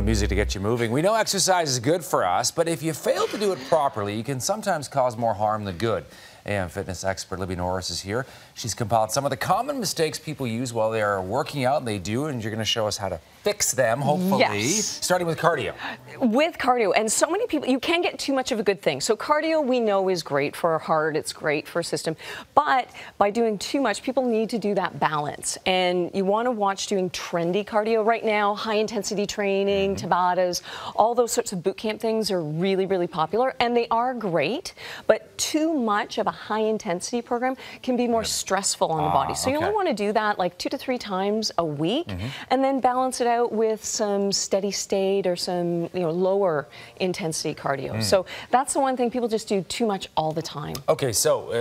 little music to get you moving. We know exercise is good for us, but if you fail to do it properly, you can sometimes cause more harm than good. AM fitness expert Libby Norris is here. She's compiled some of the common mistakes people use while they are working out, and they do, and you're going to show us how to fix them, hopefully. Yes. Starting with cardio. With cardio, and so many people, you can get too much of a good thing. So cardio, we know, is great for our heart, it's great for our system, but by doing too much, people need to do that balance. And you want to watch doing trendy cardio right now, high-intensity training, Tabatas, all those sorts of boot camp things are really, really popular, and they are great, but too much of a high-intensity program can be more stressful on the body. So you only want to do that like 2 to 3 times a week, and then balance it out with some steady state or some lower intensity cardio. So that's the one thing, people just do too much all the time. Okay, so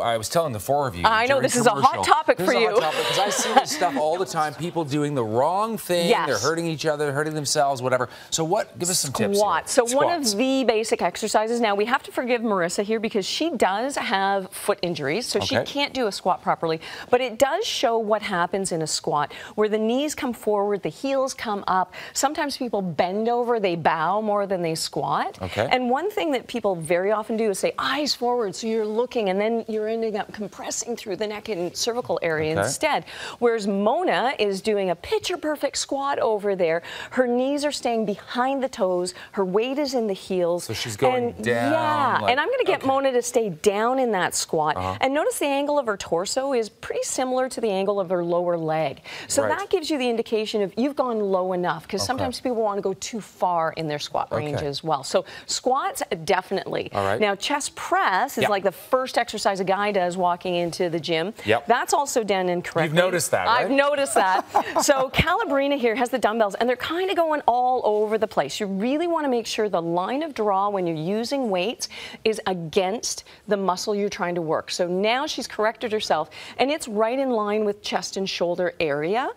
I was telling the 4 of you. I know this is a hot topic for you. This is a hot topic because I see this stuff all the time. People doing the wrong thing. Yes. They're hurting each other, hurting themselves, whatever. So give us some tips. Squats. So one of the basic exercises. Now we have to forgive Marissa here because she does have foot injuries, so she can't do a squat properly. But it does show what happens in a squat, where the knees come forward, the heels come up. Sometimes people bend over, they bow more than they squat. And one thing that people very often do is say eyes forward, so you're looking, and then you're ending up compressing through the neck and cervical area instead. Whereas Mona is doing a picture-perfect squat over there. Her knees are staying behind the toes. Her weight is in the heels. So she's going down. Yeah, and I'm going to get Mona to stay down in that squat. And notice the angle of her torso is pretty similar to the angle of her lower leg. So that gives you the indication of you've gone low enough, because sometimes people want to go too far in their squat range as well. So squats, definitely. Now chest press is like the first exercise a guy does walking into the gym. That's also done incorrectly. You've noticed that, right? I've noticed that. So Calabrina here has the dumbbells, and they're kind of going all over the place. You really want to make sure the line of draw when you're using weights is against the muscle you're trying to work. So now she's corrected herself, and it's right in line with chest and shoulder area.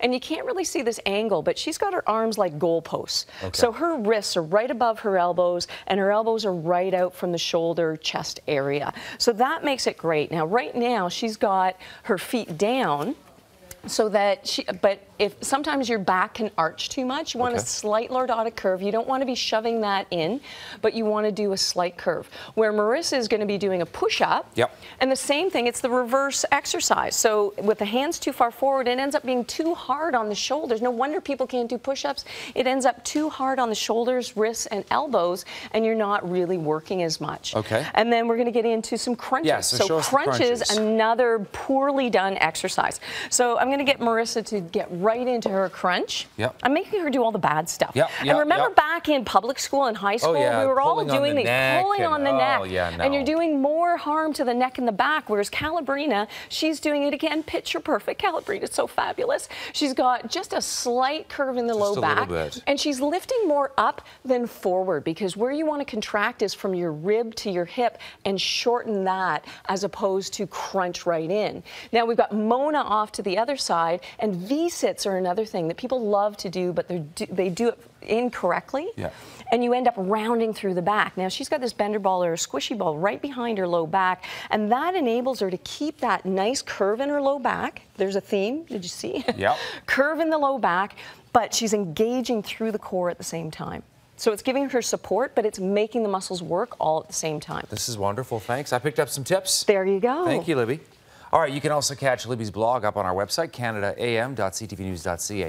And you can't really see this angle, but she's got her arms like goalposts. So her wrists are right above her elbows, and her elbows are right out from the shoulder chest area. So that makes it great. Now right now she's got her feet down, so that but if sometimes your back can arch too much, you want a slight lordotic curve. You don't want to be shoving that in, but you want to do a slight curve. Where Marissa is going to be doing a push-up, and the same thing, it's the reverse exercise. So with the hands too far forward, it ends up being too hard on the shoulders. No wonder people can't do push-ups. It ends up too hard on the shoulders, wrists, and elbows, and you're not really working as much. And then we're going to get into some crunches. So crunches, another poorly done exercise. So I'm going to get Marissa to get right into her crunch. I'm making her do all the bad stuff. And remember back in public school and high school, we were all doing the pulling on the neck. And you're doing more harm to the neck and the back, whereas Calabrina, she's doing it again, picture perfect. Calabrina's so fabulous. She's got just a slight curve in the low back, and she's lifting more up than forward, because where you want to contract is from your rib to your hip and shorten that as opposed to crunch right in. Now we've got Mona off to the other side, and V-sits are another thing that people love to do, but they do it incorrectly, and you end up rounding through the back. Now she's got this bender ball or a squishy ball right behind her low back, and that enables her to keep that nice curve in her low back. There's a theme, did you see? Curve in the low back, but she's engaging through the core at the same time. So it's giving her support, but it's making the muscles work all at the same time. This is wonderful, thanks. I picked up some tips. There you go. Thank you, Libby. All right, you can also catch Libby's blog up on our website, canadaam.ctvnews.ca.